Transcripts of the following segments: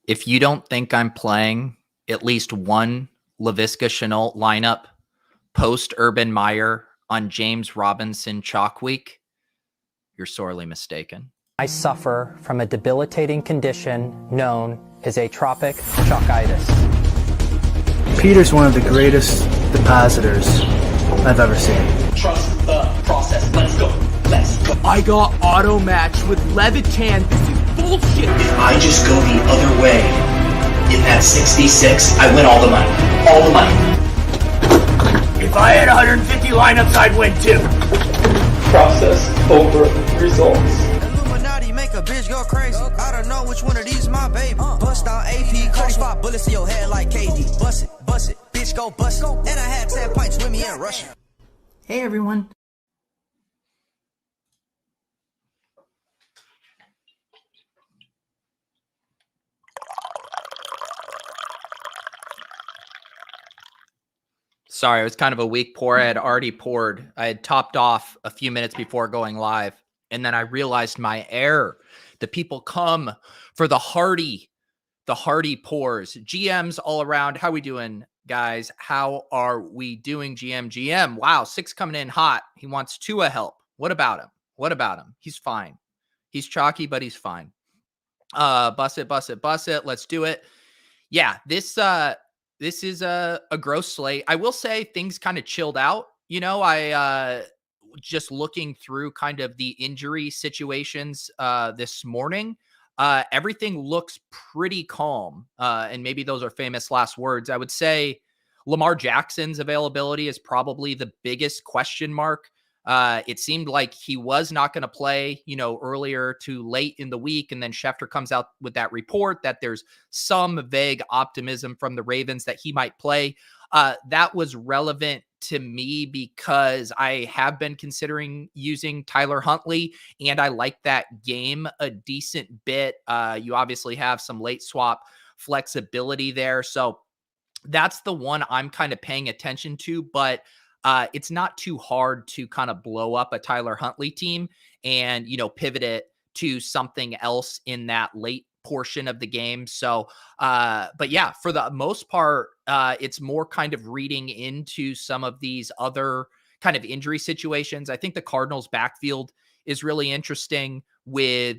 If you don't think I'm playing at least one Laviska Shenault lineup post Urban Meyer on James Robinson chalk week, you're sorely mistaken. I suffer from a debilitating condition known as atropic chalkitis. Peter's one of the greatest depositors I've ever seen. Trust the process. Let's go. Let's go. I got auto matched with Levitan. This is bullshit. If I just go the other way in that 66, I win all the money. All the money. If I had 150 lineups, I'd win too. Process over results. Illuminati make a bitch go crazy. I don't know which one of these my baby. Bust out AP, cold spot bullets in your head like KD. Bust it, bitch go bust it. And I had 10 pints with me in Russia. Hey everyone. Sorry, it was kind of a weak pour. I had already poured. I had topped off a few minutes before going live. And then I realized my error. The people come for the hearty pours. GMs all around. How we doing, guys? How are we doing, GM? Wow, 6 coming in hot. He wants Tua help. What about him? He's fine. He's chalky, but he's fine. Bust it. Let's do it. Yeah, this is a gross slate. I will say things kind of chilled out. You know, I just looking through kind of the injury situations this morning. Everything looks pretty calm. And maybe those are famous last words. I would say Lamar Jackson's availability is probably the biggest question mark. It seemed like he was not going to play, earlier to late in the week. And then Schefter comes out with that report that there's some vague optimism from the Ravens that he might play. That was relevant to me because I have been considering using Tyler Huntley, and I like that game a decent bit. You obviously have some late swap flexibility there. So that's the one I'm kind of paying attention to, but it's not too hard to kind of blow up a Tyler Huntley team and, pivot it to something else in that late portion of the game. So, but yeah, for the most part, it's more kind of reading into some of these other kind of injury situations. I think the Cardinals backfield is really interesting with,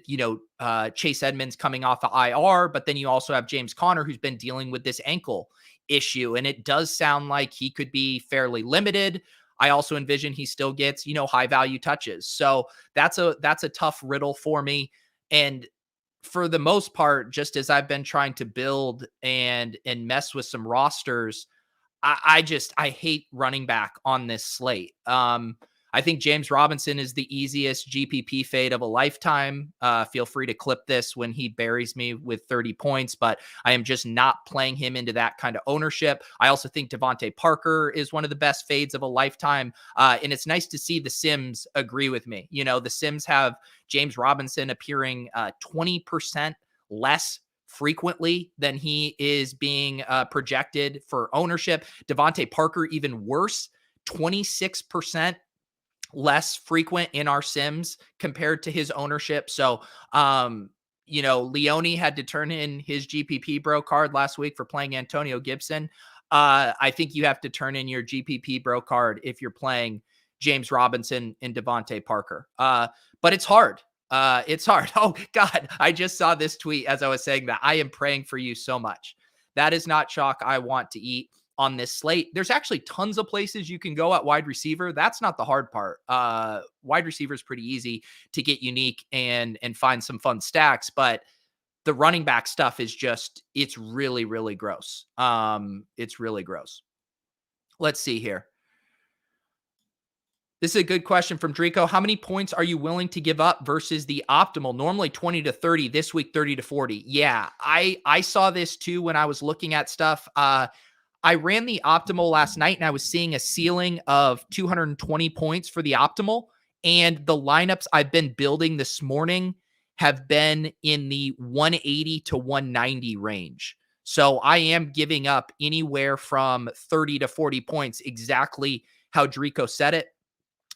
Chase Edmonds coming off of IR, but then you also have James Conner, who's been dealing with this ankle issue. And it does sound like he could be fairly limited. I also envision he still gets, high value touches. So that's a tough riddle for me. And for the most part, just as I've been trying to build and mess with some rosters, I hate running back on this slate. I think James Robinson is the easiest GPP fade of a lifetime. Feel free to clip this when he buries me with 30 points, but I am just not playing him into that kind of ownership. I also think Devante Parker is one of the best fades of a lifetime. And it's nice to see the Sims agree with me. The Sims have James Robinson appearing 20% less frequently than he is being projected for ownership. Devante Parker, even worse, 26% less frequent in our Sims compared to his ownership. So, Leone had to turn in his GPP bro card last week for playing Antonio Gibson. I think you have to turn in your GPP bro card if you're playing James Robinson and Devante Parker. But it's hard. It's hard. Oh God, I just saw this tweet as I was saying that. I am praying for you so much. That is not chalk I want to eat on this slate. There's actually tons of places you can go at wide receiver. That's not the hard part. Wide receiver is pretty easy to get unique and find some fun stacks, but the running back stuff is it's really, really gross. It's really gross. Let's see here. This is a good question from Drico. How many points are you willing to give up versus the optimal? Normally 20 to 30, this week 30 to 40. Yeah, I saw this too when I was looking at stuff. I ran the optimal last night and I was seeing a ceiling of 220 points for the optimal. And the lineups I've been building this morning have been in the 180 to 190 range. So I am giving up anywhere from 30 to 40 points, exactly how Drico said it.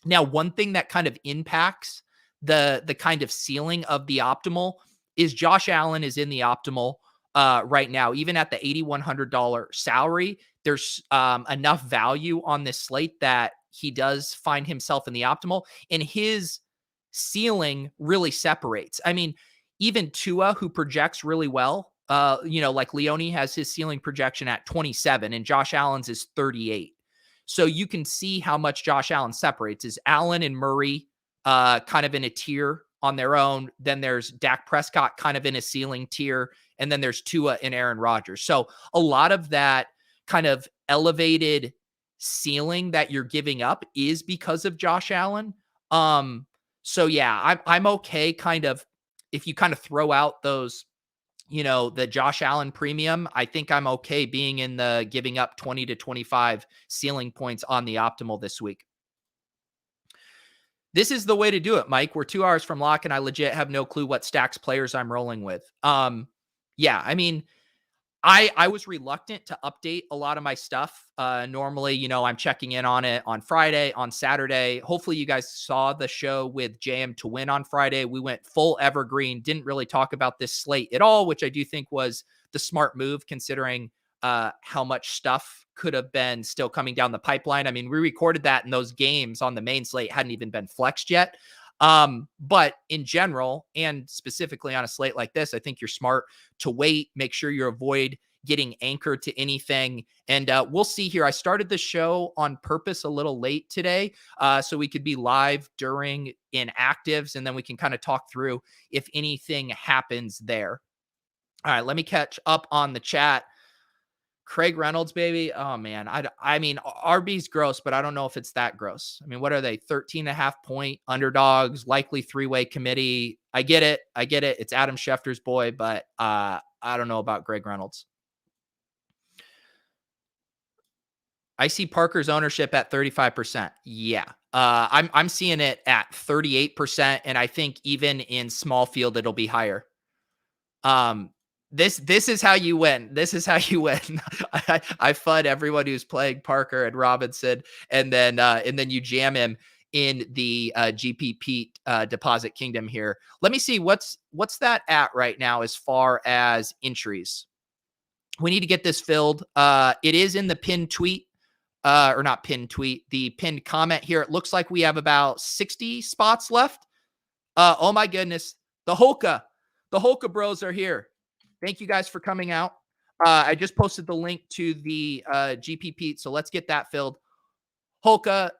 Now, one thing that kind of impacts the kind of ceiling of the optimal is Josh Allen is in the optimal. right now. Even at the $8,100 salary, there's enough value on this slate that he does find himself in the optimal, and his ceiling really separates. I mean, even Tua, who projects really well, like Leone has his ceiling projection at 27 and Josh Allen's is 38. So you can see how much Josh Allen separates. Is Allen and Murray kind of in a tier on their own? Then there's Dak Prescott kind of in a ceiling tier. And then there's Tua and Aaron Rodgers. So a lot of that kind of elevated ceiling that you're giving up is because of Josh Allen. So yeah, I'm okay kind of, if you kind of throw out those, the Josh Allen premium, I think I'm okay being in the giving up 20 to 25 ceiling points on the optimal this week. This is the way to do it, Mike. We're 2 hours from lock and I legit have no clue what stacks players I'm rolling with. Yeah, I mean, I was reluctant to update a lot of my stuff. Normally, I'm checking in on it on Friday, on Saturday. Hopefully you guys saw the show with JM to win on Friday. We went full evergreen, didn't really talk about this slate at all, which I do think was the smart move considering how much stuff could have been still coming down the pipeline. I mean, we recorded that and those games on the main slate hadn't even been flexed yet. But in general, and specifically on a slate like this, I think you're smart to wait, make sure you avoid getting anchored to anything. And we'll see here. I started the show on purpose a little late today, so we could be live during inactives, and then we can kind of talk through if anything happens there. All right, let me catch up on the chat. Craig Reynolds, baby. Oh man. I mean, RB's gross, but I don't know if it's that gross. I mean, what are they? 13.5-point underdogs, likely 3-way committee. I get it. It's Adam Schefter's boy, but I don't know about Greg Reynolds. I see Parker's ownership at 35%. Yeah. I'm seeing it at 38. And I think even in small field, it'll be higher. This is how you win. This is how you win. I FUD everyone who's playing Parker and Robinson, and then you jam him in the GP Pete Deposit Kingdom here. Let me see what's that at right now as far as entries. We need to get this filled. It is in the pinned tweet, or not pinned tweet, the pinned comment here. It looks like we have about 60 spots left. Oh my goodness, the Holka bros are here. Thank you guys for coming out. I just posted the link to the GP Pete, so let's get that filled. Holka,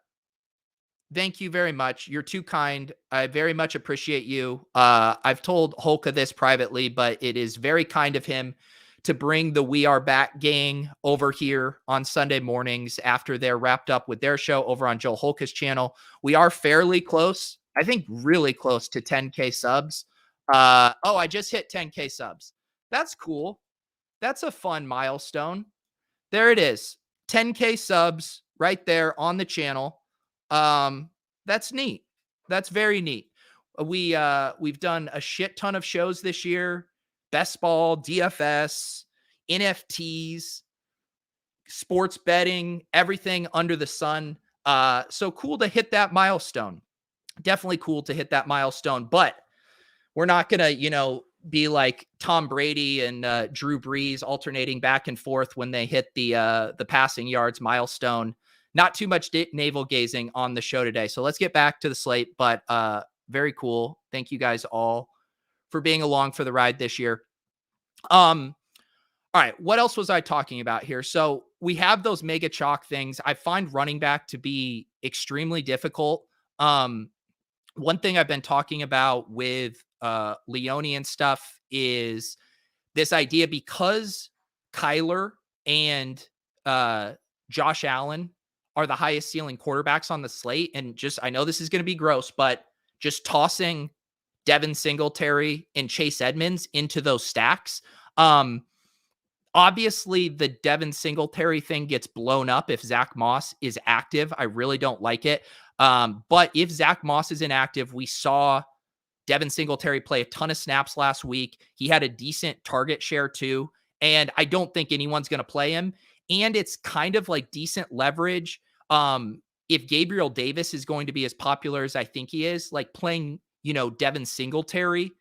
thank you very much. You're too kind. I very much appreciate you. I've told Holka this privately, but it is very kind of him to bring the We Are Back gang over here on Sunday mornings after they're wrapped up with their show over on Joe Holka's channel. We are fairly close, I think really close to 10K subs. I just hit 10K subs. That's cool. That's a fun milestone. There it is. 10K subs right there on the channel. That's neat. That's very neat. We've done a shit ton of shows this year. Best ball, DFS, NFTs, sports betting, everything under the sun. So cool to hit that milestone. Definitely cool to hit that milestone, but we're not going to, be like Tom Brady and Drew Brees alternating back and forth when they hit the passing yards milestone. Not too much navel gazing on the show today. So let's get back to the slate, but very cool. Thank you guys all for being along for the ride this year. All right. What else was I talking about here? So we have those mega chalk things. I find running back to be extremely difficult. One thing I've been talking about with Leone and stuff is this idea, because Kyler and Josh Allen are the highest ceiling quarterbacks on the slate. And I know this is going to be gross, but just tossing Devin Singletary and Chase Edmonds into those stacks. Obviously the Devin Singletary thing gets blown up if Zach Moss is active. I really don't like it. But if Zach Moss is inactive, we saw Devin Singletary play a ton of snaps last week. He had a decent target share too. And I don't think anyone's going to play him. And it's kind of like decent leverage. If Gabriel Davis is going to be as popular as I think he is, like playing, Devin Singletary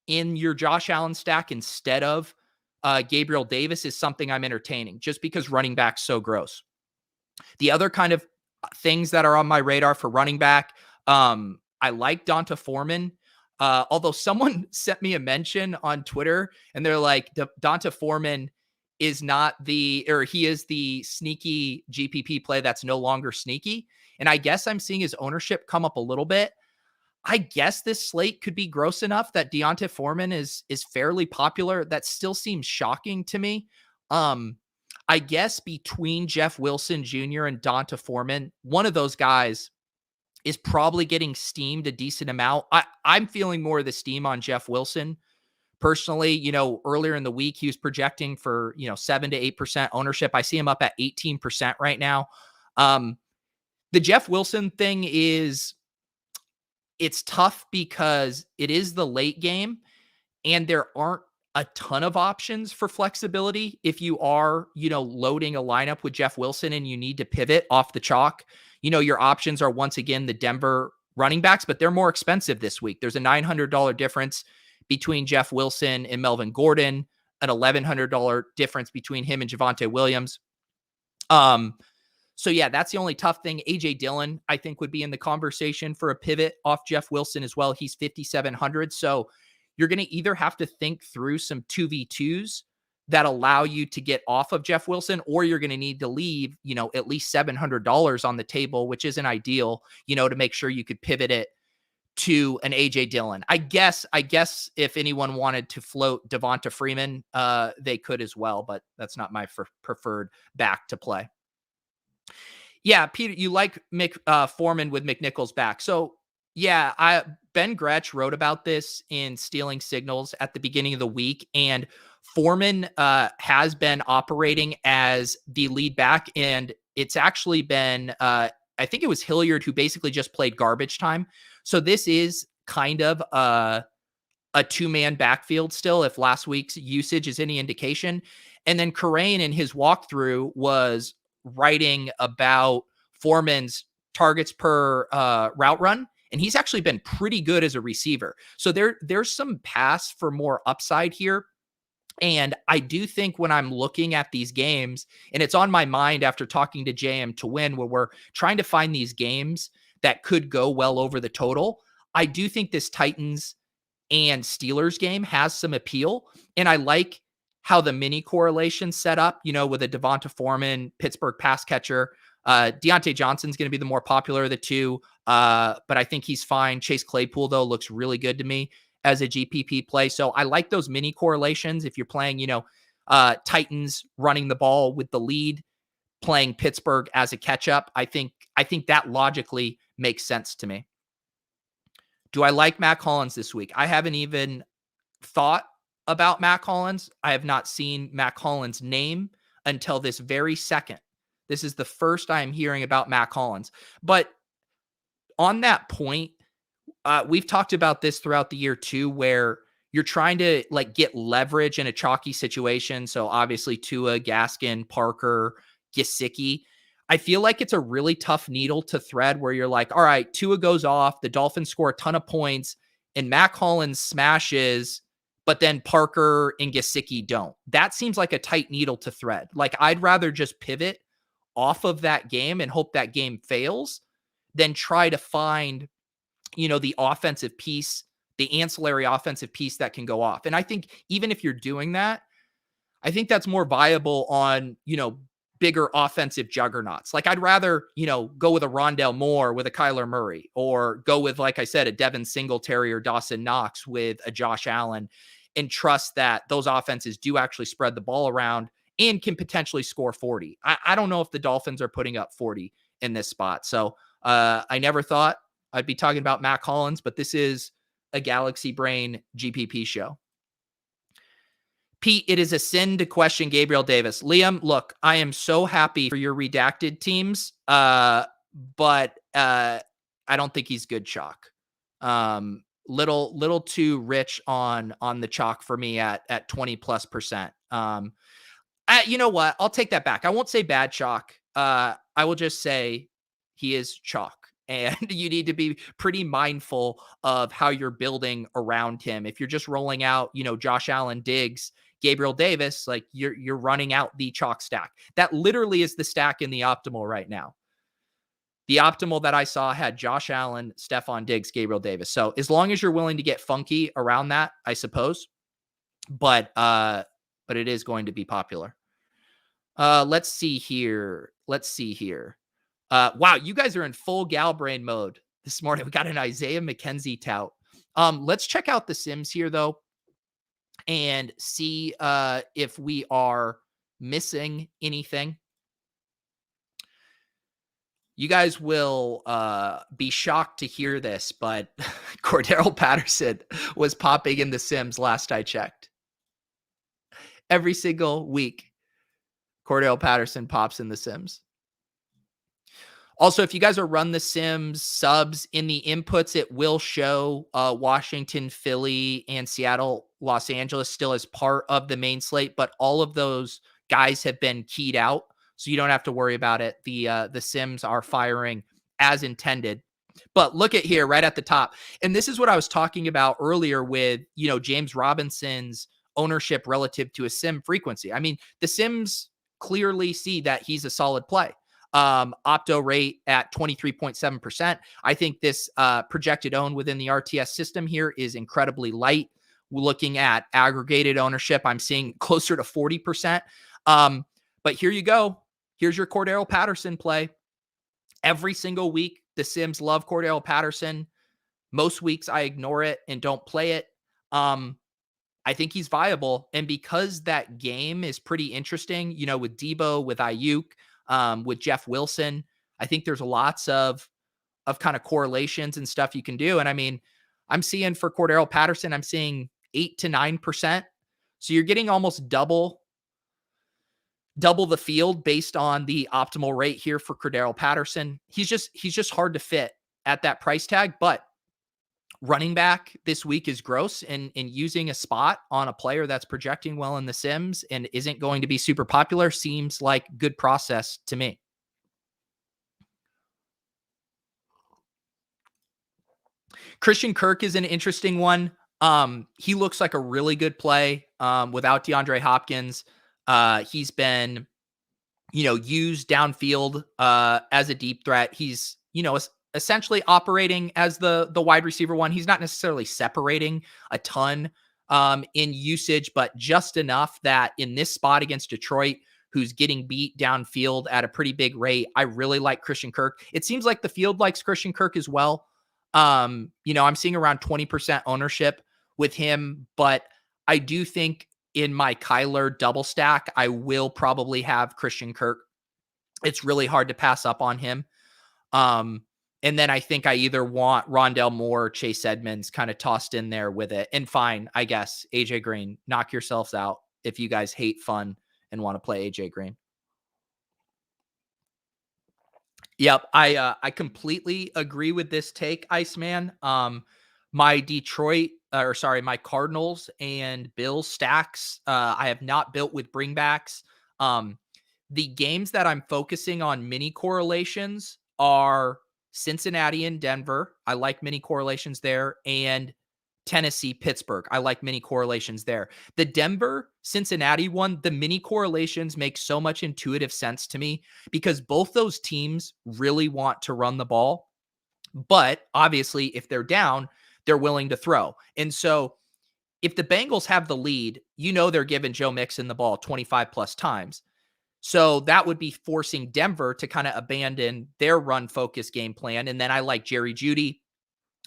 in your Josh Allen stack instead of Gabriel Davis is something I'm entertaining just because running back's so gross. The other kind of things that are on my radar for running back, I like Devonta Freeman. Although someone sent me a mention on Twitter and they're like, Devonta Freeman is he is the sneaky GPP play that's no longer sneaky. And I guess I'm seeing his ownership come up a little bit. I guess this slate could be gross enough that Devonta Freeman is fairly popular. That still seems shocking to me. I guess between Jeff Wilson Jr. and Devonta Freeman, one of those guys is probably getting steamed a decent amount. I'm feeling more of the steam on Jeff Wilson. Personally, earlier in the week, he was projecting for, 7 to 8% ownership. I see him up at 18% right now. The Jeff Wilson thing it's tough because it is the late game and there aren't a ton of options for flexibility. If you are, loading a lineup with Jeff Wilson and you need to pivot off the chalk, your options are once again the Denver running backs, but they're more expensive this week. There's a $900 difference between Jeff Wilson and Melvin Gordon, an $1,100 difference between him and Javonte Williams. So yeah, that's the only tough thing. AJ Dillon, I think, would be in the conversation for a pivot off Jeff Wilson as well. He's 5,700. So you're going to either have to think through some 2v2s that allow you to get off of Jeff Wilson, or you're going to need to leave, at least $700 on the table, which isn't ideal, to make sure you could pivot it to an AJ Dillon. I guess if anyone wanted to float Devonta Freeman, they could as well, but that's not my preferred back to play. Yeah, Peter, you like Foreman with McNichols back. So yeah, Ben Gretsch wrote about this in Stealing Signals at the beginning of the week, and Foreman has been operating as the lead back, and it's actually been, I think it was Hilliard who basically just played garbage time. So this is kind of a two-man backfield still, if last week's usage is any indication. And then Cramming in his walkthrough was writing about Foreman's targets per route run, and he's actually been pretty good as a receiver. So there's some pass for more upside here. And I do think when I'm looking at these games, and it's on my mind after talking to JM to Win, where we're trying to find these games that could go well over the total, I do think this Titans and Steelers game has some appeal. And I like how the mini correlation set up, with a Devonta Freeman, Pittsburgh pass catcher. Deontay Johnson's going to be the more popular of the two, but I think he's fine. Chase Claypool, though, looks really good to me as a GPP play. So I like those mini correlations. If you're playing, Titans running the ball with the lead, playing Pittsburgh as a catch-up, I think that logically makes sense to me. Do I like Mac Hollins this week? I haven't even thought about Mac Hollins. I have not seen Mac Hollins' name until this very second. This is the first I'm hearing about Mac Hollins. But on that point, we've talked about this throughout the year too, where you're trying to get leverage in a chalky situation. So obviously Tua, Gaskin, Parker, Gesicki. I feel like it's a really tough needle to thread where you're like, all right, Tua goes off, the Dolphins score a ton of points, and Mac Hollins smashes, but then Parker and Gesicki don't. That seems like a tight needle to thread. I'd rather just pivot off of that game and hope that game fails than try to find, the offensive piece, the ancillary offensive piece that can go off. And I think even if you're doing that, I think that's more viable on, bigger offensive juggernauts. I'd rather, go with a Rondale Moore with a Kyler Murray, or go with, like I said, a Devin Singletary or Dawson Knox with a Josh Allen, and trust that those offenses do actually spread the ball around and can potentially score 40. I don't know if the Dolphins are putting up 40 in this spot. So I never thought I'd be talking about Mac Hollins, but this is a Galaxy Brain GPP show. Pete, it is a sin to question Gabriel Davis. Liam, look, I am so happy for your redacted teams, but I don't think he's good chalk. Little too rich on the chalk for me at 20+%. You know what? I'll take that back. I won't say bad chalk. I will just say he is chalk. And you need to be pretty mindful of how you're building around him. If you're just rolling out, Josh Allen, Diggs, Gabriel Davis, like you're running out the chalk stack. That literally is the stack in the optimal right now. The optimal that I saw had Josh Allen, Stephon Diggs, Gabriel Davis. So as long as you're willing to get funky around that, I suppose. But it is going to be popular. Let's see here. Wow, you guys are in full Galbrain mode this morning. We got an Isaiah McKenzie tout. Let's check out the Sims here though, and see if we are missing anything. You guys will be shocked to hear this, but Cordero Patterson was popping in the Sims last I checked. Every single week, Cordero Patterson pops in the Sims. Also, if you guys are run the Sims subs in the inputs, it will show Washington, Philly, and Seattle, Los Angeles still as part of the main slate, but all of those guys have been keyed out. So you don't have to worry about it. The Sims are firing as intended. But look at here right at the top. And this is what I was talking about earlier with, James Robinson's ownership relative to a Sim frequency. I mean, the Sims clearly see that he's a solid play. Opto rate at 23.7%. I think this projected own within the RTS system here is incredibly light. We're looking at aggregated ownership. I'm seeing closer to 40%. But here you go. Here's your Cordero Patterson play. Every single week, the Sims love Cordero Patterson. Most weeks I ignore it and don't play it. I think he's viable. And because that game is pretty interesting, with Debo, with Ayuk, with Jeff Wilson, I think there's lots of kind of correlations and stuff you can do. And I mean, I'm seeing for Cordero Patterson, I'm seeing 8 to 9%. So you're getting almost double the field based on the optimal rate here for Cordero Patterson. He's just hard to fit at that price tag, but running back this week is gross, and using a spot on a player that's projecting well in the Sims and isn't going to be super popular seems like good process to me. Christian Kirk is an interesting one. He looks like a really good play without DeAndre Hopkins. He's been, used downfield as a deep threat. He's, essentially operating as the wide receiver one. He's not necessarily separating a ton in usage, but just enough that in this spot against Detroit, who's getting beat downfield at a pretty big rate, I really like Christian Kirk. It seems like the field likes Christian Kirk as well. I'm seeing around 20% ownership with him, but I do think in my Kyler double stack, I will probably have Christian Kirk. It's really hard to pass up on him. And then I think I either want Rondell Moore or Chase Edmonds kind of tossed in there with it. And fine, I guess, AJ Green, knock yourselves out if you guys hate fun and want to play AJ Green. Yep, I completely agree with this take, Iceman. My Cardinals and Bills stacks, I have not built with bringbacks. The games that I'm focusing on mini correlations are Cincinnati and Denver. I like mini correlations there. And Tennessee, Pittsburgh. I like mini correlations there. The Denver, Cincinnati one, the mini correlations make so much intuitive sense to me because both those teams really want to run the ball. But obviously, if they're down, they're willing to throw. And so if the Bengals have the lead, they're giving Joe Mixon the ball 25 plus times. So that would be forcing Denver to kind of abandon their run-focused game plan. And then I like Jerry Jeudy.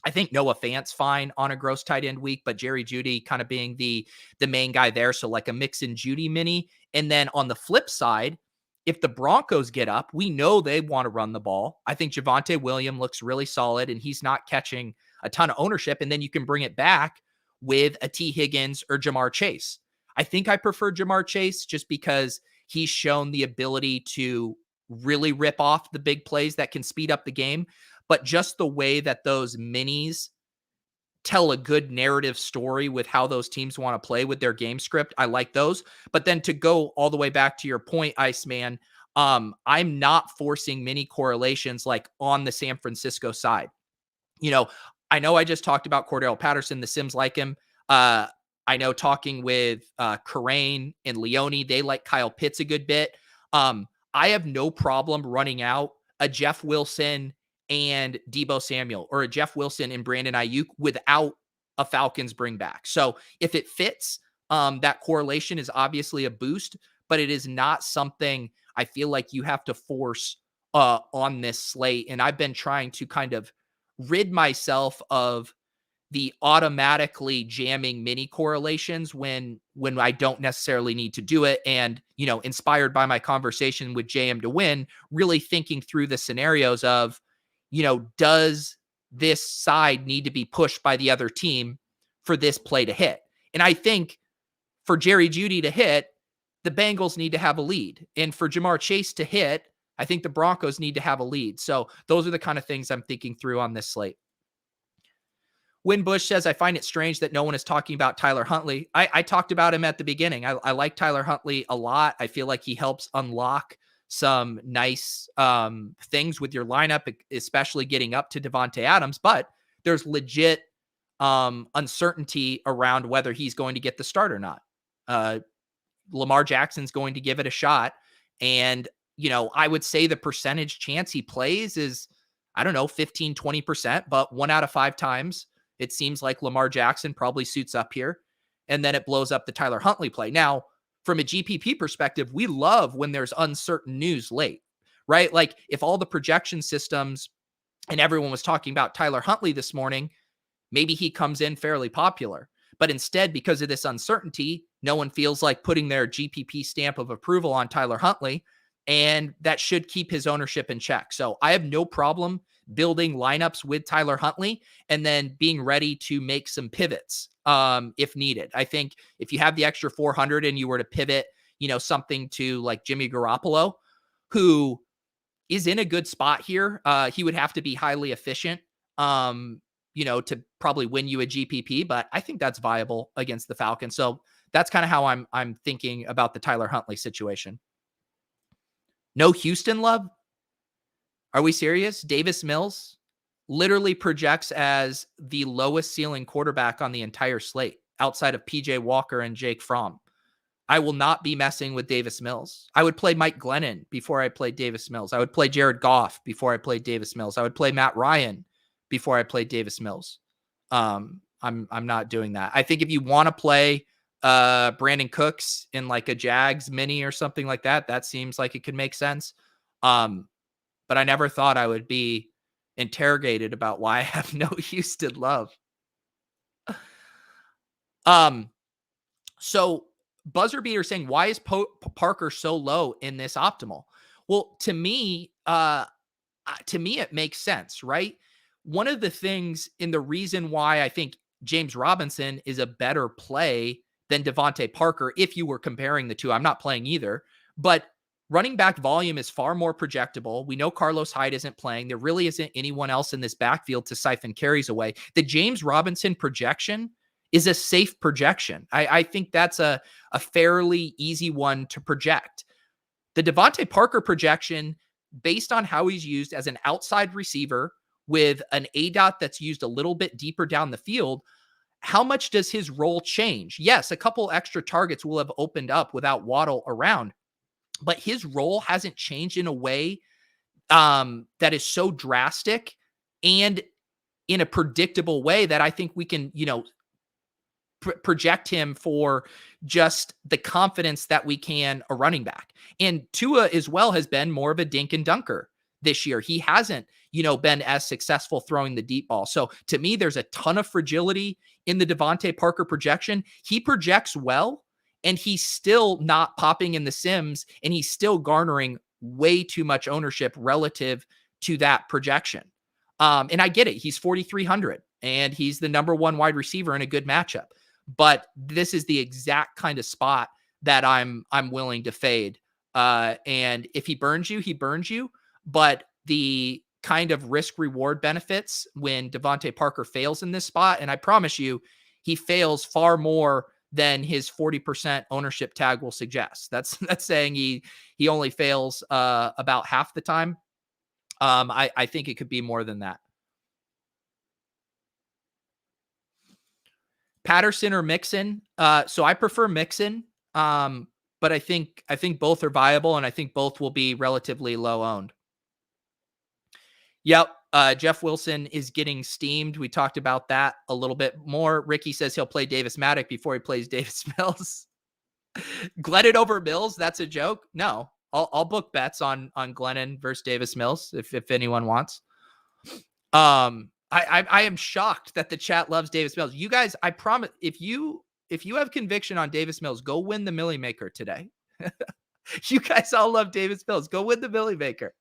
I think Noah Fant's fine on a gross tight end week, but Jerry Jeudy kind of being the main guy there. So like a Mixon Jeudy mini. And then on the flip side, if the Broncos get up, we know they want to run the ball. I think Javonte Williams looks really solid and he's not catching a ton of ownership. And then you can bring it back with a T. Higgins or Jamar Chase. I think I prefer Jamar Chase just because he's shown the ability to really rip off the big plays that can speed up the game. But just the way that those minis tell a good narrative story with how those teams want to play with their game script, I like those. But then to go all the way back to your point, Iceman, I'm not forcing mini correlations like on the San Francisco side. I know I just talked about Cordero Patterson. The Sims like him. I I know talking with Cramming and Leone, they like Kyle Pitts a good bit. I have no problem running out a Jeff Wilson and Deebo Samuel, or a Jeff Wilson and Brandon Ayuk without a Falcons bring back. So if it fits, that correlation is obviously a boost, but it is not something I feel like you have to force on this slate. And I've been trying to kind of rid myself of the automatically jamming mini correlations when I don't necessarily need to do it. And, inspired by my conversation with JM to Win, really thinking through the scenarios of, does this side need to be pushed by the other team for this play to hit? And I think for Jerry Jeudy to hit, the Bengals need to have a lead. And for Jamar Chase to hit, I think the Broncos need to have a lead. So those are the kind of things I'm thinking through on this slate. Win Bush says, I find it strange that no one is talking about Tyler Huntley. I talked about him at the beginning. I like Tyler Huntley a lot. I feel like he helps unlock some nice things with your lineup, especially getting up to Devontae Adams. But there's legit uncertainty around whether he's going to get the start or not. Lamar Jackson's going to give it a shot. And, I would say the percentage chance he plays is, 15, 20%, but 1 out of 5 times it seems like Lamar Jackson probably suits up here, and then it blows up the Tyler Huntley play. Now, from a GPP perspective, we love when there's uncertain news late, right? Like if all the projection systems and everyone was talking about Tyler Huntley this morning, maybe he comes in fairly popular. But instead, because of this uncertainty, no one feels like putting their GPP stamp of approval on Tyler Huntley, and that should keep his ownership in check. So I have no problem building lineups with Tyler Huntley and then being ready to make some pivots if needed. I think if you have the extra 400 and you were to pivot, something to like Jimmy Garoppolo, who is in a good spot here, he would have to be highly efficient, to probably win you a GPP, but I think that's viable against the Falcons. So that's kind of how I'm thinking about the Tyler Huntley situation. No Houston love? Are we serious? Davis Mills literally projects as the lowest ceiling quarterback on the entire slate outside of PJ Walker and Jake Fromm. I will not be messing with Davis Mills. I would play Mike Glennon before I played Davis Mills. I would play Jared Goff before I played Davis Mills. I would play Matt Ryan before I played Davis Mills. I'm not doing that. I think if you want to play Brandon Cooks in like a Jags mini or something like that, that seems like it could make sense. But I never thought I would be interrogated about why I have no Houston love. So Buzzer Beater saying, why is Parker so low in this optimal? Well, to me, it makes sense, right? One of the things in the reason why I think James Robinson is a better play than Devante Parker, if you were comparing the two, I'm not playing either, but running back volume is far more projectable. We know Carlos Hyde isn't playing. There really isn't anyone else in this backfield to siphon carries away. The James Robinson projection is a safe projection. I think that's a fairly easy one to project. The Devante Parker projection, based on how he's used as an outside receiver with an ADOT that's used a little bit deeper down the field, how much does his role change? Yes, a couple extra targets will have opened up without Waddle around, but his role hasn't changed in a way that is so drastic and in a predictable way that I think we can, project him for just the confidence that we can a running back. And Tua as well has been more of a dink and dunker this year. He hasn't, been as successful throwing the deep ball. So to me, there's a ton of fragility in the Devante Parker projection. He projects well, and he's still not popping in the Sims, and he's still garnering way too much ownership relative to that projection. And I get it. He's 4,300 and he's the number one wide receiver in a good matchup. But this is the exact kind of spot that I'm willing to fade. And if he burns you, he burns you. But the kind of risk reward benefits when Devante Parker fails in this spot, and I promise you, he fails far more than his 40% ownership tag will suggest. That's saying he only fails about half the time. I think it could be more than that. Patterson or Mixon. So I prefer Mixon. But I think both are viable, and I think both will be relatively low owned. Yep. Jeff Wilson is getting steamed. We talked about that a little bit more. Ricky says he'll play Davis Maddock before he plays Davis Mills. Glennon over Mills. That's a joke. No, I'll book bets on Glennon versus Davis Mills if anyone wants. I am shocked that the chat loves Davis Mills. You guys, I promise, if you have conviction on Davis Mills, go win the Millie Maker today. You guys all love Davis Mills. Go win the Millie Maker.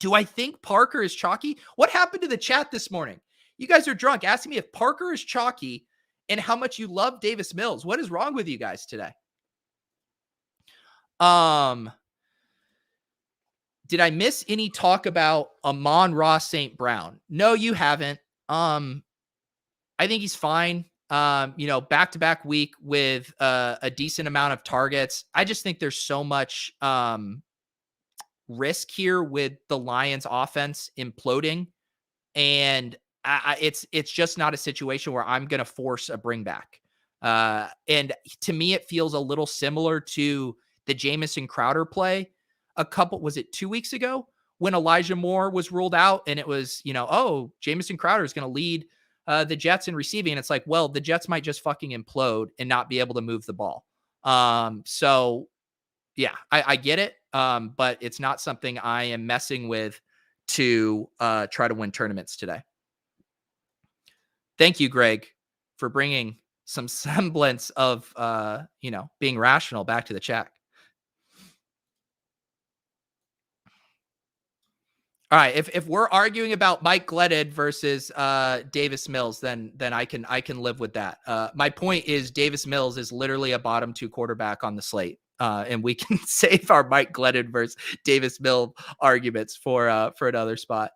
Do I think Parker is chalky? What happened to the chat this morning? You guys are drunk asking me if Parker is chalky and how much you love Davis Mills. What is wrong with you guys today? Did I miss any talk about Amon-Ra St. Brown? No, you haven't. I think he's fine. Back-to-back week with a decent amount of targets. I just think there's so much risk here with the Lions offense imploding. And it's just not a situation where I'm going to force a bring back. And to me, it feels a little similar to the Jamison Crowder play was it 2 weeks ago when Elijah Moore was ruled out, and it was, Jamison Crowder is going to lead the Jets in receiving. And it's like, well, the Jets might just fucking implode and not be able to move the ball. So yeah, I get it. But it's not something I am messing with to try to win tournaments today. Thank you, Greg, for bringing some semblance of, being rational back to the chat. All right, if we're arguing about Mike Glennon versus Davis Mills, then I can live with that. My point is Davis Mills is literally a bottom 2 quarterback on the slate, and we can save our Mike Glennon versus Davis Mills arguments for another spot.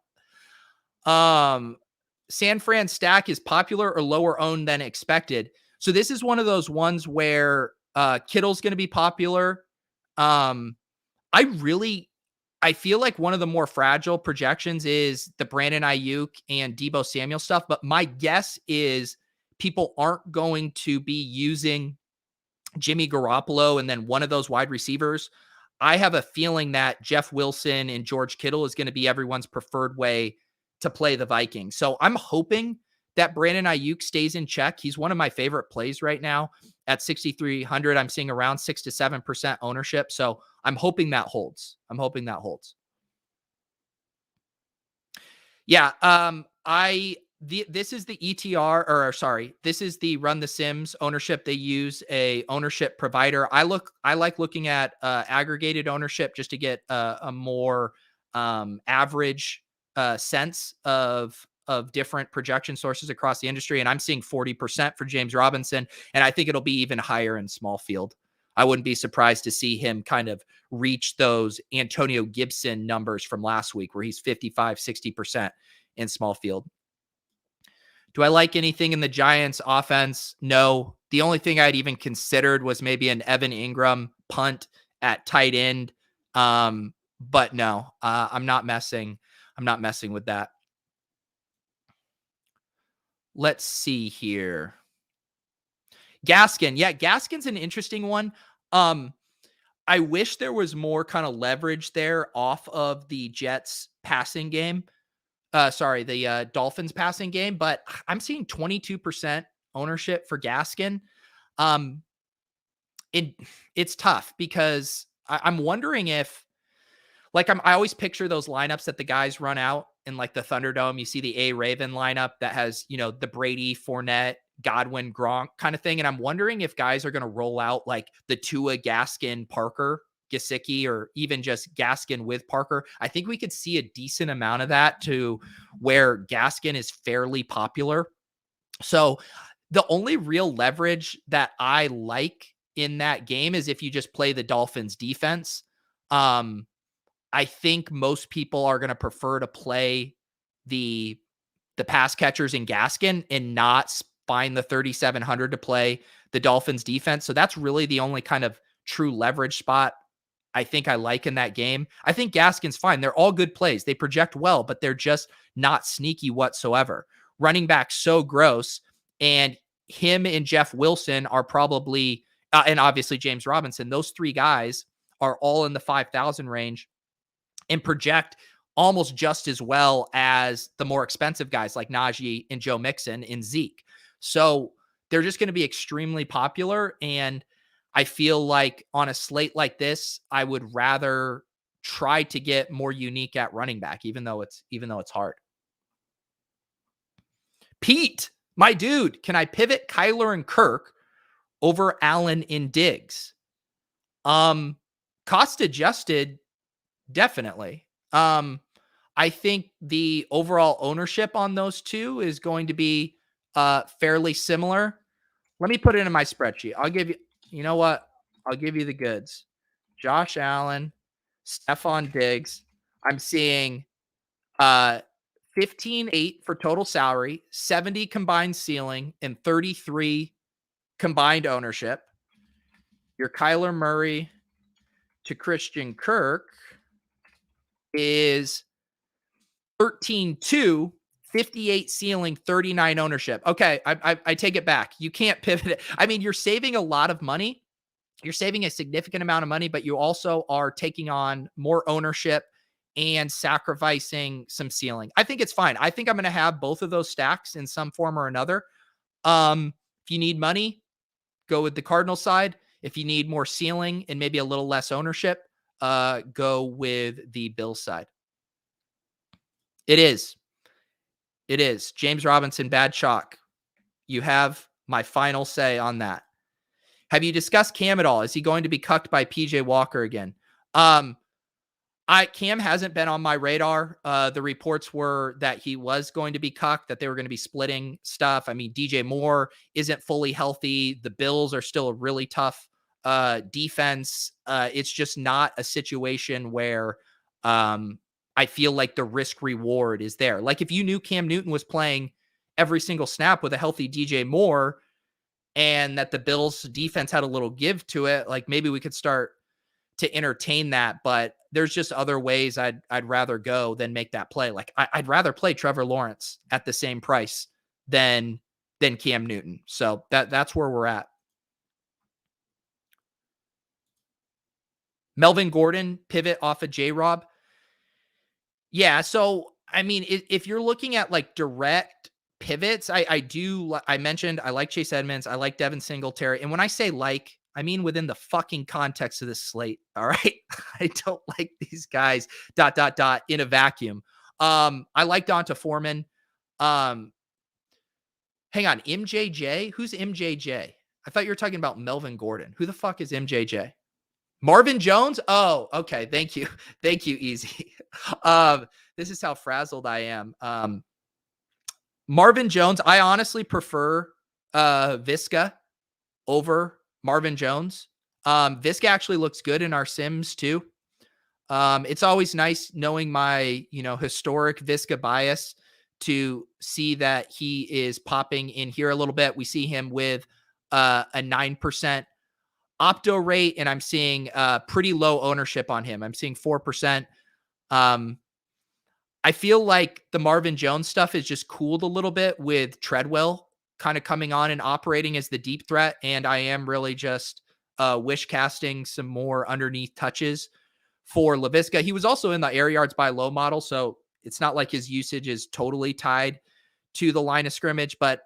San Fran stack is popular or lower owned than expected. So this is one of those ones where Kittle's going to be popular. I feel like one of the more fragile projections is the Brandon Ayuk and Deebo Samuel stuff. But my guess is people aren't going to be using Jimmy Garoppolo and then one of those wide receivers. I have a feeling that Jeff Wilson and George Kittle is going to be everyone's preferred way to play the Vikings. So I'm hoping that Brandon Ayuk stays in check. He's one of my favorite plays right now at 6,300. I'm seeing around 6 to 7% ownership. So I'm hoping that holds. Yeah. This is the ETR, this is the Run the Sims ownership. They use a ownership provider. I like looking at aggregated ownership just to get a more average sense of different projection sources across the industry. And I'm seeing 40% for James Robinson. And I think it'll be even higher in small field. I wouldn't be surprised to see him kind of reach those Antonio Gibson numbers from last week where he's 55, 60% in small field. Do I like anything in the Giants offense? No. The only thing I'd even considered was maybe an Evan Ingram punt at tight end. But no, I'm not messing with that. Let's see here. Gaskin. Yeah, Gaskin's an interesting one. I wish there was more kind of leverage there off of the Jets passing game. The Dolphins passing game, but I'm seeing 22% ownership for Gaskin. It's tough because I'm wondering if, I always picture those lineups that the guys run out in the Thunderdome. You see the A Raven lineup that has, the Brady, Fournette, Godwin, Gronk kind of thing. And I'm wondering if guys are going to roll out the Tua, Gaskin, Parker, Gesicki, or even just Gaskin with Parker. I think we could see a decent amount of that to where Gaskin is fairly popular. So the only real leverage that I like in that game is if you just play the Dolphins defense. I think most people are going to prefer to play the pass catchers in Gaskin and not find the 3,700 to play the Dolphins defense. So that's really the only kind of true leverage spot I think I like in that game. I think Gaskin's fine. They're all good plays. They project well, but they're just not sneaky whatsoever. Running back so gross. And him and Jeff Wilson are probably, and obviously James Robinson, those three guys are all in the 5,000 range and project almost just as well as the more expensive guys like Najee and Joe Mixon and Zeke. So they're just going to be extremely popular. And I feel like on a slate like this, I would rather try to get more unique at running back, even though it's hard. Pete, my dude, can I pivot Kyler and Kirk over Allen and Diggs? Cost adjusted, definitely. I think the overall ownership on those two is going to be fairly similar. Let me put it in my spreadsheet. I'll give you know what? I'll give you the goods. Josh Allen, Stephon Diggs. I'm seeing 15.8 for total salary, 70 combined ceiling, and 33 combined ownership. Your Kyler Murray to Christian Kirk is 13.2, 58 ceiling, 39 ownership. Okay, I take it back. You can't pivot it. I mean, you're saving a lot of money. You're saving a significant amount of money, but you also are taking on more ownership and sacrificing some ceiling. I think it's fine. I think I'm going to have both of those stacks in some form or another. If you need money, go with the Cardinal side. If you need more ceiling and maybe a little less ownership, go with the Bills side. It is. James Robinson, bad chalk. You have my final say on that. Have you discussed Cam at all? Is he going to be cucked by PJ Walker again? Cam hasn't been on my radar. The reports were that he was going to be cucked, that they were going to be splitting stuff. I mean, DJ Moore isn't fully healthy. The Bills are still a really tough defense. It's just not a situation where I feel like the risk reward is there. Like if you knew Cam Newton was playing every single snap with a healthy DJ Moore and that the Bills defense had a little give to it, like maybe we could start to entertain that, but there's just other ways I'd rather go than make that play. Like I'd rather play Trevor Lawrence at the same price than Cam Newton. So that's where we're at. Melvin Gordon pivot off of J-Rob. Yeah. So, I mean, if you're looking at like direct pivots, I mentioned, I like Chase Edmonds. I like Devin Singletary. And when I say like, I mean, within the fucking context of this slate. All right. I don't like these guys in a vacuum. I like Devonta Foreman. Hang on. MJJ. Who's MJJ? I thought you were talking about Melvin Gordon. Who the fuck is MJJ? Marvin Jones? Oh, okay. Thank you. Thank you, Easy. This is how frazzled I am. Marvin Jones, I honestly prefer Visca over Marvin Jones. Visca actually looks good in our Sims too. It's always nice knowing my, historic Visca bias to see that he is popping in here a little bit. We see him with a 9% opto rate, and I'm seeing pretty low ownership on him. I'm seeing 4%. I feel like the Marvin Jones stuff is just cooled a little bit with Treadwell kind of coming on and operating as the deep threat. And I am really just wish casting some more underneath touches for Laviska. He was also in the air yards by low model, so it's not like his usage is totally tied to the line of scrimmage, but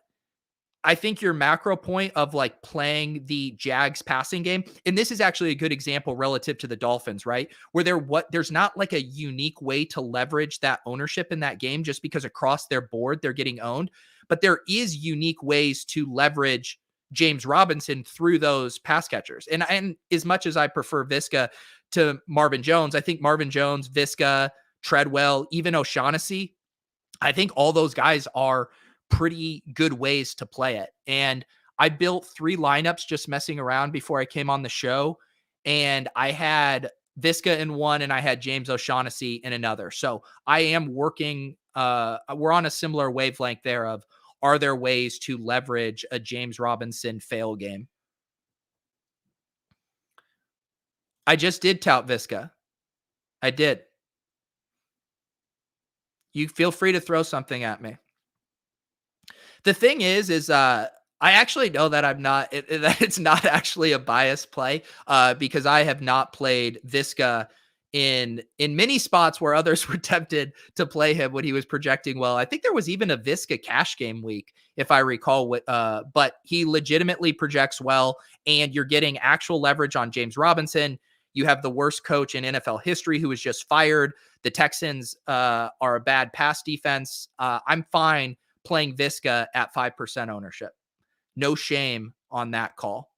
I think your macro point of like playing the Jags passing game, and this is actually a good example relative to the Dolphins, right? Where there's not like a unique way to leverage that ownership in that game just because across their board they're getting owned, but there is unique ways to leverage James Robinson through those pass catchers. And as much as I prefer Visca to Marvin Jones, I think Marvin Jones, Visca, Treadwell, even O'Shaughnessy, I think all those guys are pretty good ways to play it. And I built 3 lineups just messing around before I came on the show. And I had Visca in one and I had James O'Shaughnessy in another. So I am working, we're on a similar wavelength there of, are there ways to leverage a James Robinson fail game? I just did tout Visca. I did. You feel free to throw something at me. The thing is I actually know that that it's not actually a biased play because I have not played Visca in many spots where others were tempted to play him when he was projecting well. I think there was even a Visca cash game week, if I recall, but he legitimately projects well, and you're getting actual leverage on James Robinson. You have the worst coach in NFL history who was just fired. The Texans are a bad pass defense. I'm fine playing Visca at 5% ownership. No shame on that call.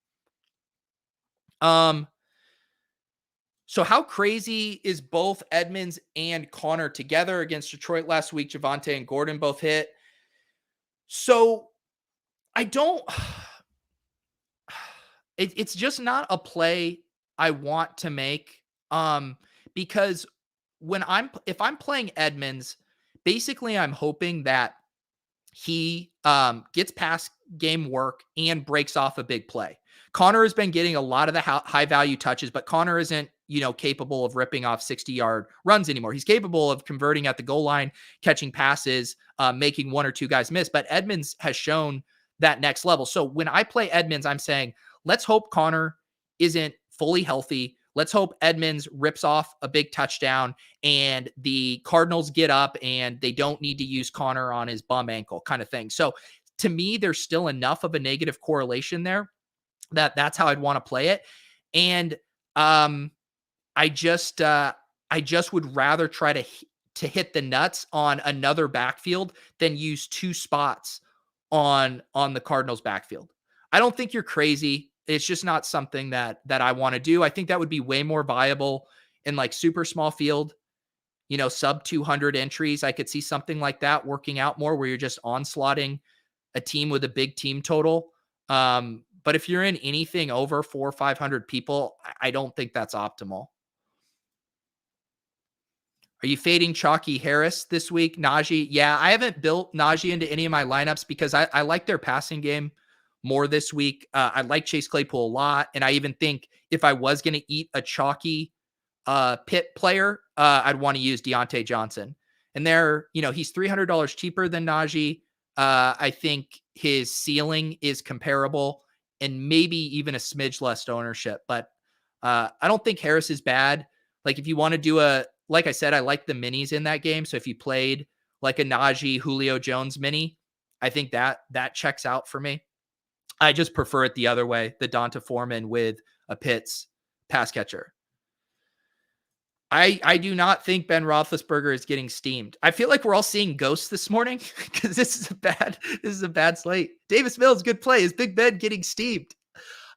So how crazy is both Edmonds and Connor together against Detroit last week? Javonte and Gordon both hit. So I don't, it's just not a play I want to make. Because if I'm playing Edmonds, basically I'm hoping that he gets past game work and breaks off a big play. Connor has been getting a lot of the high value touches, but Connor isn't, capable of ripping off 60-yard runs anymore. He's capable of converting at the goal line, catching passes, making one or two guys miss, but Edmonds has shown that next level. So when I play Edmonds, I'm saying, let's hope Connor isn't fully healthy. Let's hope Edmonds rips off a big touchdown and the Cardinals get up and they don't need to use Connor on his bum ankle kind of thing. So to me, there's still enough of a negative correlation there that's how I'd want to play it. And I just would rather try to hit the nuts on another backfield than use two spots on the Cardinals backfield. I don't think you're crazy. It's just not something that I want to do. I think that would be way more viable in like super small field, sub 200 entries. I could see something like that working out more where you're just onslaughting a team with a big team total. But if you're in anything over 400 or 500 people, I don't think that's optimal. Are you fading Chalky Harris this week? Najee? Yeah, I haven't built Najee into any of my lineups because I like their passing game more this week. I like Chase Claypool a lot. And I even think if I was going to eat a chalky Pitt player, I'd want to use Deontay Johnson. And he's $300 cheaper than Najee. I think his ceiling is comparable and maybe even a smidge less ownership. But I don't think Harris is bad. Like if you want to do like I said, I like the minis in that game. So if you played like a Najee Julio Jones mini, I think that checks out for me. I just prefer it the other way, the Devonta Freeman with a Pitts pass catcher. I do not think Ben Roethlisberger is getting steamed. I feel like we're all seeing ghosts this morning because this is a bad slate. Davis Mills, good play. Is Big Ben getting steamed?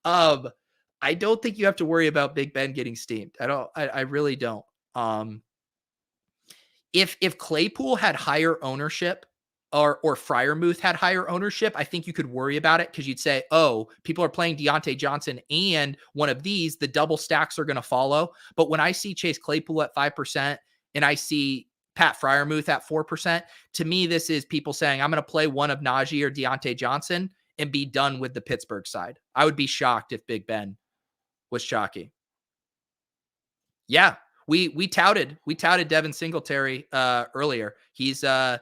I don't think you have to worry about Big Ben getting steamed. I really don't. If Claypool had higher ownership or Freiermuth had higher ownership, I think you could worry about it because you'd say, oh, people are playing Deontay Johnson and one of these, the double stacks are going to follow. But when I see Chase Claypool at 5% and I see Pat Freiermuth at 4%, to me, this is people saying, I'm going to play one of Najee or Deontay Johnson and be done with the Pittsburgh side. I would be shocked if Big Ben was chalky. Yeah. We touted Devin Singletary earlier. He's one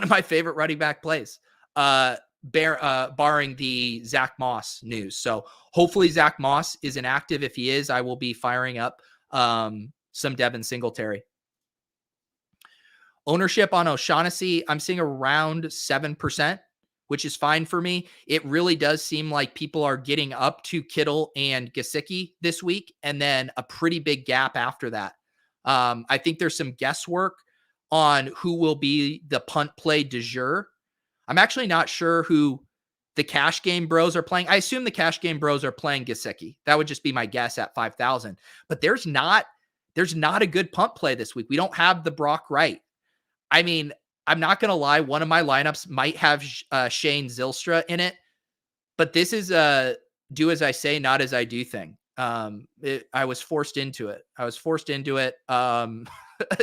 of my favorite running back plays, barring the Zach Moss news. So hopefully Zach Moss is inactive. If he is, I will be firing up some Devin Singletary. Ownership on O'Shaughnessy, I'm seeing around 7%, which is fine for me. It really does seem like people are getting up to Kittle and Gesicki this week, and then a pretty big gap after that. I think there's some guesswork on who will be the punt play du jour. I'm actually not sure who the cash game bros are playing. I assume the cash game bros are playing Gesicki. That would just be my guess at 5,000. But there's not a good punt play this week. We don't have the Brock Wright. I mean, I'm not going to lie. One of my lineups might have Shane Zylstra in it, but this is a do as I say, not as I do thing. I was forced into it.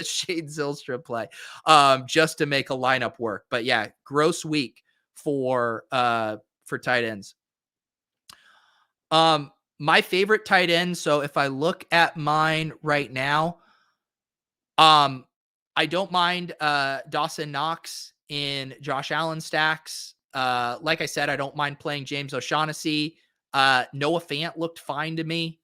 Shane Zylstra play, just to make a lineup work. But yeah, gross week for tight ends. My favorite tight end. So if I look at mine right now, I don't mind Dawson Knox in Josh Allen stacks. Like I said, I don't mind playing James O'Shaughnessy. Noah Fant looked fine to me.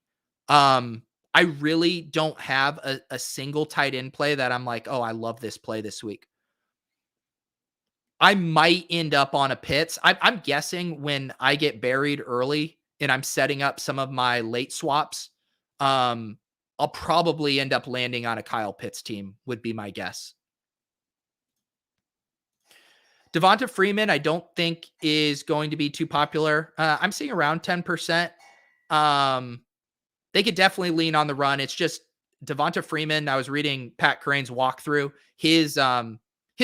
I really don't have a single tight end play that I'm like, oh, I love this play this week. I might end up on a Pitts. I'm guessing when I get buried early and I'm setting up some of my late swaps, I'll probably end up landing on a Kyle Pitts team, would be my guess. Devonta Freeman, I don't think is going to be too popular. I'm seeing around 10%. They could definitely lean on the run. It's just Devonta Freeman. I was reading Pat Crane's walkthrough. His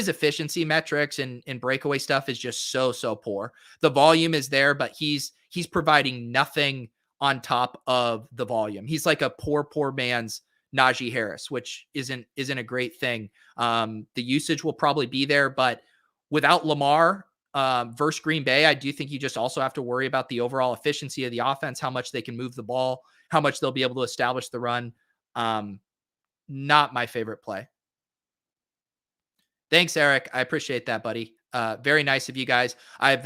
efficiency metrics and breakaway stuff is just so poor. The volume is there, but he's providing nothing on top of the volume. He's like a poor man's Najee Harris, which isn't a great thing. The usage will probably be there, but without Lamar versus Green Bay, I do think you just also have to worry about the overall efficiency of the offense, how much they can move the ball, how much they'll be able to establish the run. Not my favorite play. Thanks, Eric. I appreciate that, buddy. Very nice of you guys. I've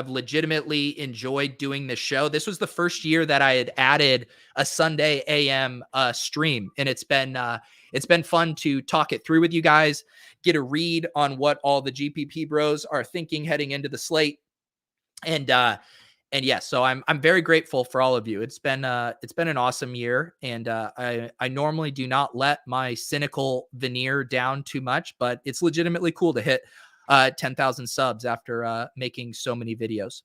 legitimately enjoyed doing this show. This was the first year that I had added a Sunday AM stream, and it's been fun to talk it through with you guys, get a read on what all the GPP bros are thinking heading into the slate, and yes, so I'm very grateful for all of you. It's been an awesome year, and I normally do not let my cynical veneer down too much, but it's legitimately cool to hit 10,000 subs after making so many videos.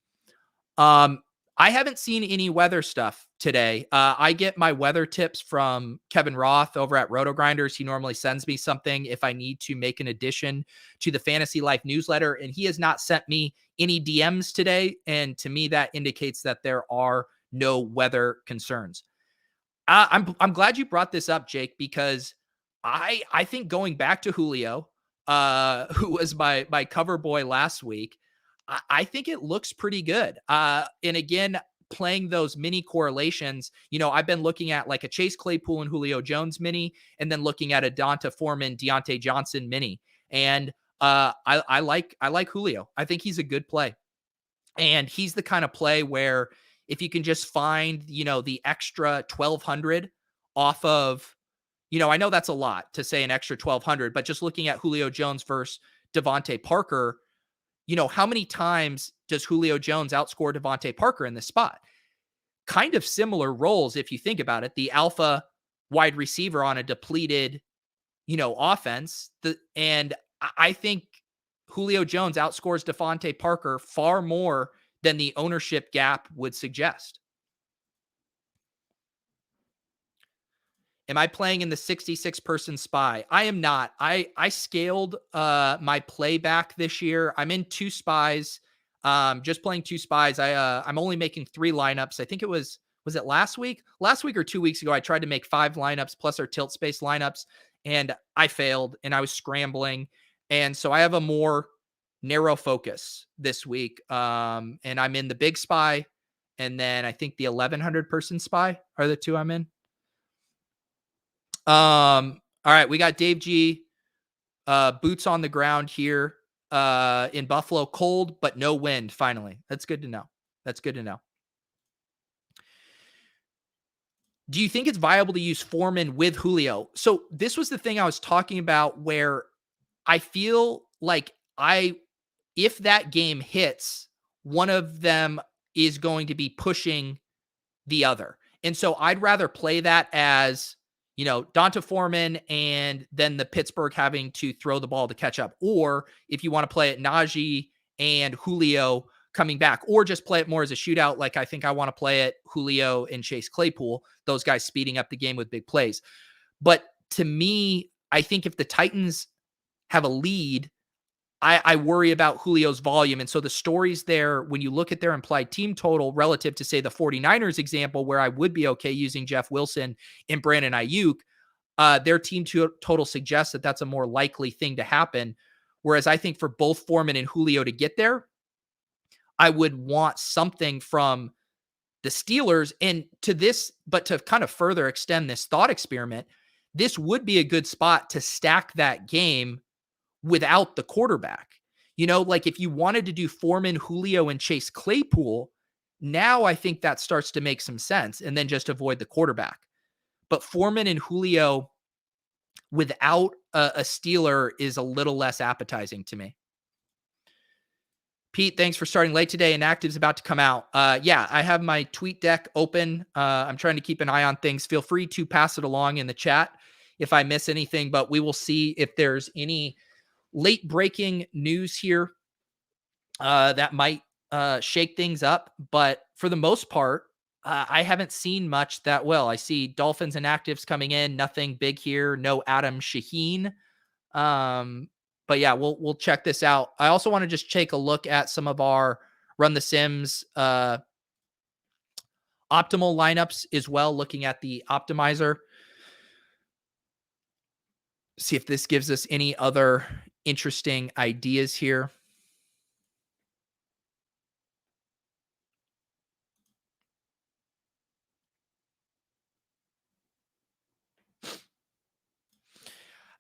I haven't seen any weather stuff today. I get my weather tips from Kevin Roth over at Roto Grinders. He normally sends me something if I need to make an addition to the Fantasy Life newsletter, and he has not sent me any DMs today. And to me, that indicates that there are no weather concerns. I'm glad you brought this up, Jake, because I think going back to Julio, who was my cover boy last week, I think it looks pretty good. And again, playing those mini correlations, I've been looking at like a Chase Claypool and Julio Jones mini, and then looking at a Donta Foreman, Deontay Johnson mini. And I like Julio. I think he's a good play. And he's the kind of play where if you can just find, the extra 1,200 off of, I know that's a lot to say an extra 1,200, but just looking at Julio Jones versus Devante Parker, how many times does Julio Jones outscore Devontae Parker in this spot? Kind of similar roles, if you think about it. The alpha wide receiver on a depleted, offense. And I think Julio Jones outscores Devontae Parker far more than the ownership gap would suggest. Am I playing in the 66-person spy? I am not. I scaled my playback this year. I'm in 2 spies, just playing 2 spies. I'm only making 3 lineups. I think it was it last week? Last week or 2 weeks ago, I tried to make 5 lineups plus our tilt space lineups, and I failed, and I was scrambling. And so I have a more narrow focus this week, and I'm in the big spy, and then I think the 1,100-person spy are the 2 I'm in. All right, we got Dave G, boots on the ground here, in Buffalo, cold, but no wind. Finally, that's good to know. Do you think it's viable to use Foreman with Julio? So this was the thing I was talking about, where I feel like if that game hits, one of them is going to be pushing the other. And so I'd rather play that as, Donta Foreman and then the Pittsburgh having to throw the ball to catch up. Or if you want to play it Najee and Julio coming back, or just play it more as a shootout, like I think I want to play it Julio and Chase Claypool, those guys speeding up the game with big plays. But to me, I think if the Titans have a lead, I worry about Julio's volume. And so the stories there, when you look at their implied team total relative to, say, the 49ers example, where I would be okay using Jeff Wilson and Brandon Ayuk, their team total suggests that that's a more likely thing to happen. Whereas I think for both Foreman and Julio to get there, I would want something from the Steelers. And to this, but to kind of further extend this thought experiment, this would be a good spot to stack that game without the quarterback. Like if you wanted to do Foreman, Julio, and Chase Claypool, now I think that starts to make some sense, and then just avoid the quarterback. But Foreman and Julio without a Steeler is a little less appetizing to me. Pete, thanks for starting late today. Inactive's about to come out. Yeah, I have my tweet deck open. I'm trying to keep an eye on things. Feel free to pass it along in the chat if I miss anything, but we will see if there's any late breaking news here that might shake things up. But for the most part, I haven't seen much that well. I see Dolphins inactives coming in, nothing big here. No Adam Shaheen. But yeah, we'll check this out. I also want to just take a look at some of our Run the Sims optimal lineups as well, looking at the optimizer. See if this gives us any other interesting ideas here.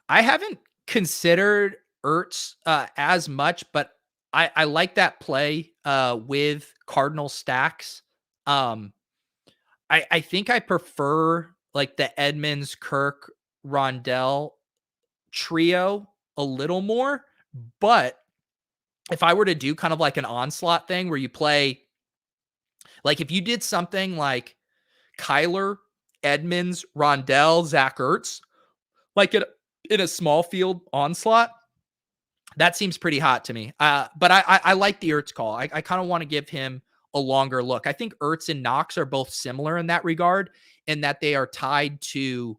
I haven't considered Ertz as much, but I like that play with Cardinal stacks. I think I prefer like the Edmonds, Kirk, Rondell trio a little more, but if I were to do kind of like an onslaught thing where you play, like if you did something like Kyler, Edmonds, Rondell, Zach Ertz, like in a small field onslaught, that seems pretty hot to me. But I like the Ertz call. I kind of want to give him a longer look. I think Ertz and Knox are both similar in that regard, in that they are tied to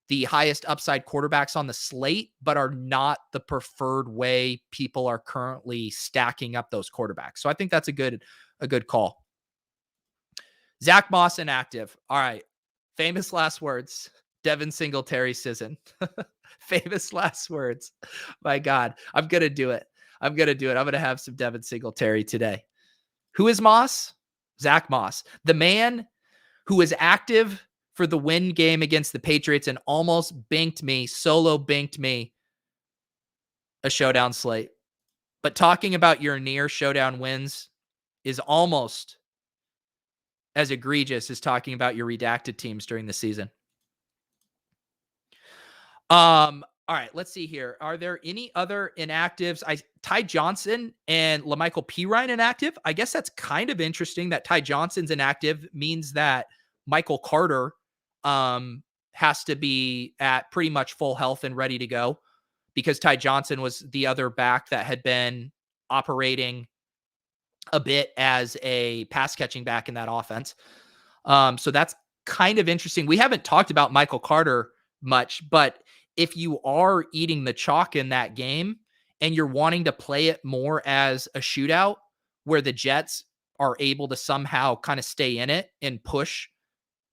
the highest upside quarterbacks on the slate, but are not the preferred way people are currently stacking up those quarterbacks. So I think that's a good call. Zach Moss inactive. All right. Famous last words. Devin Singletary season. Famous last words. My God. I'm going to do it. I'm going to have some Devin Singletary today. Who is Moss? Zach Moss. The man who is active for the win game against the Patriots and almost solo banked me a showdown slate. But talking about your near showdown wins is almost as egregious as talking about your redacted teams during the season. All right, let's see here. Are there any other inactives? Ty Johnson and LaMichael Pirine inactive. I guess that's kind of interesting that Ty Johnson's inactive means that Michael Carter has to be at pretty much full health and ready to go, because Ty Johnson was the other back that had been operating a bit as a pass catching back in that offense. So that's kind of interesting. We haven't talked about Michael Carter much, but if you are eating the chalk in that game and you're wanting to play it more as a shootout where the Jets are able to somehow kind of stay in it and push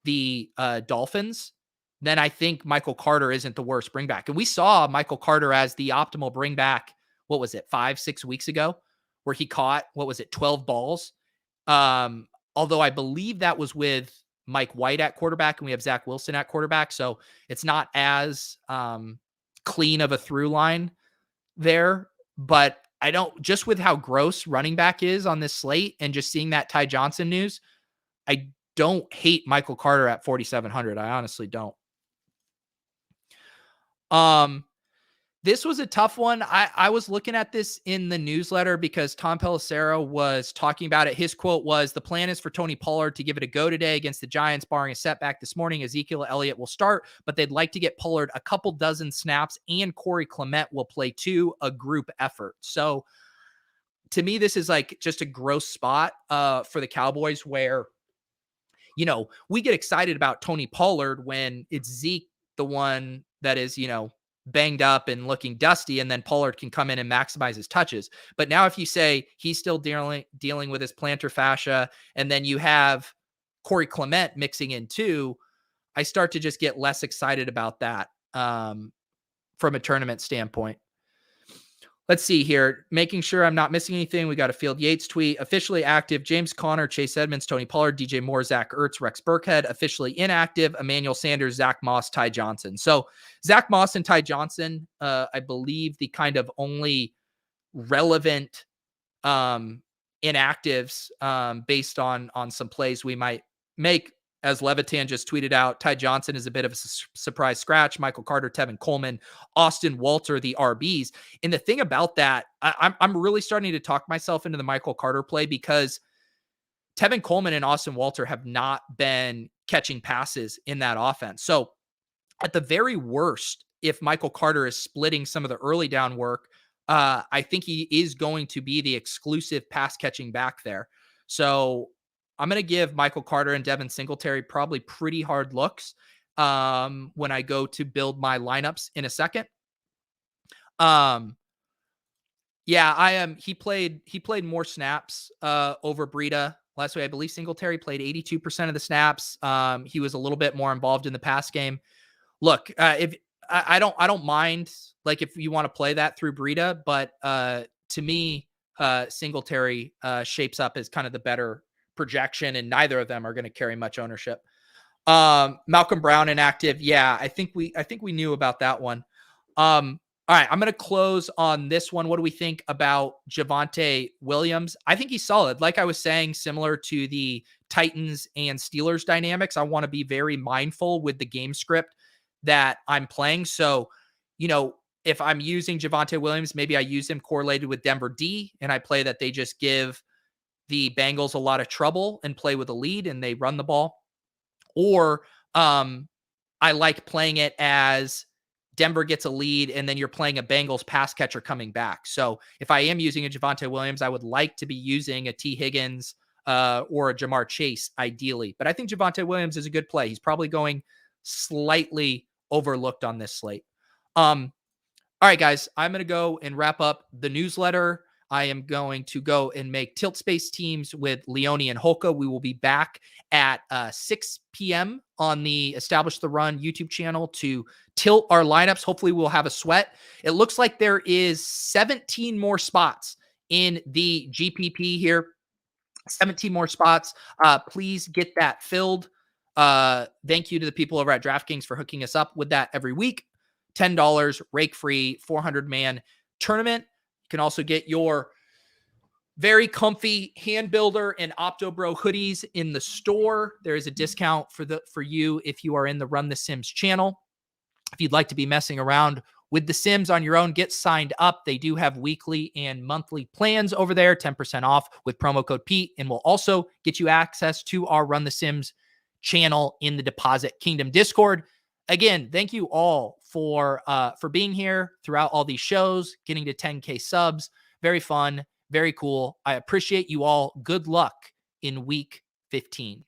the Dolphins, then I think Michael Carter isn't the worst bring back. And we saw Michael Carter as the optimal bring back, 5-6 weeks ago, where he caught, 12 balls. Although I believe that was with Mike White at quarterback and we have Zach Wilson at quarterback. So it's not as clean of a through line there, but I don't, just with how gross running back is on this slate and just seeing that Ty Johnson news, I don't hate Michael Carter at 4,700. I honestly don't. This was a tough one. I was looking at this in the newsletter because Tom Pelissero was talking about it. His quote was, "The plan is for Tony Pollard to give it a go today against the Giants, barring a setback this morning. Ezekiel Elliott will start, but they'd like to get Pollard a couple dozen snaps, and Corey Clement will play too, a group effort." So to me, this is like just a gross spot for the Cowboys where, we get excited about Tony Pollard when it's Zeke, the one that is, banged up and looking dusty, and then Pollard can come in and maximize his touches. But now if you say he's still dealing with his plantar fascia, and then you have Corey Clement mixing in too, I start to just get less excited about that from a tournament standpoint. Let's see here. Making sure I'm not missing anything. We got a Field Yates tweet. Officially active: James Conner, Chase Edmonds, Tony Pollard, DJ Moore, Zach Ertz, Rex Burkhead. Officially inactive: Emmanuel Sanders, Zach Moss, Ty Johnson. So Zach Moss and Ty Johnson, I believe the kind of only relevant inactives based on some plays we might make. As Levitan just tweeted out, Ty Johnson is a bit of a surprise scratch. Michael Carter, Tevin Coleman, Austin Walter, the RBs. And the thing about that, I'm really starting to talk myself into the Michael Carter play because Tevin Coleman and Austin Walter have not been catching passes in that offense. So at the very worst, if Michael Carter is splitting some of the early down work, I think he is going to be the exclusive pass catching back there. So I'm going to give Michael Carter and Devin Singletary probably pretty hard looks when I go to build my lineups in a second. Yeah, I am. He played more snaps over Breida last week. I believe Singletary played 82% of the snaps. He was a little bit more involved in the pass game. Look, if I don't mind, like, if you want to play that through Breida, but to me, Singletary shapes up as kind of the better projection, and neither of them are going to carry much ownership. Malcolm Brown inactive. Yeah, I think we knew about that one. All right, I'm going to close on this one. What do we think about Javonte Williams? I think he's solid. Like I was saying, similar to the Titans and Steelers dynamics, I want to be very mindful with the game script that I'm playing. So, if I'm using Javonte Williams, maybe I use him correlated with Denver D, and I play that they just give the Bengals a lot of trouble and play with a lead and they run the ball. Or I like playing it as Denver gets a lead and then you're playing a Bengals pass catcher coming back. So if I am using a Javonte Williams, I would like to be using a T. Higgins or a Jamar Chase ideally. But I think Javonte Williams is a good play. He's probably going slightly overlooked on this slate. All right, guys, I'm going to go and wrap up the newsletter. I am going to go and make Tilt Space teams with Leone and Holka. We will be back at 6 p.m. on the Establish the Run YouTube channel to tilt our lineups. Hopefully we'll have a sweat. It looks like there is 17 more spots in the GPP here. 17 more spots. Please get that filled. Thank you to the people over at DraftKings for hooking us up with that every week. $10 rake-free 400-man tournament. You can also get your very comfy Hand Builder and OptoBro hoodies in the store. There is a discount for you if you are in the Run the Sims channel. If you'd like to be messing around with the Sims on your own, get signed up. They do have weekly and monthly plans over there, 10% off with promo code Pete, and we'll also get you access to our Run the Sims channel in the Deposit Kingdom Discord. Again, thank you all for being here throughout all these shows, getting to 10K subs. Very fun, very cool. I appreciate you all. Good luck in week 15.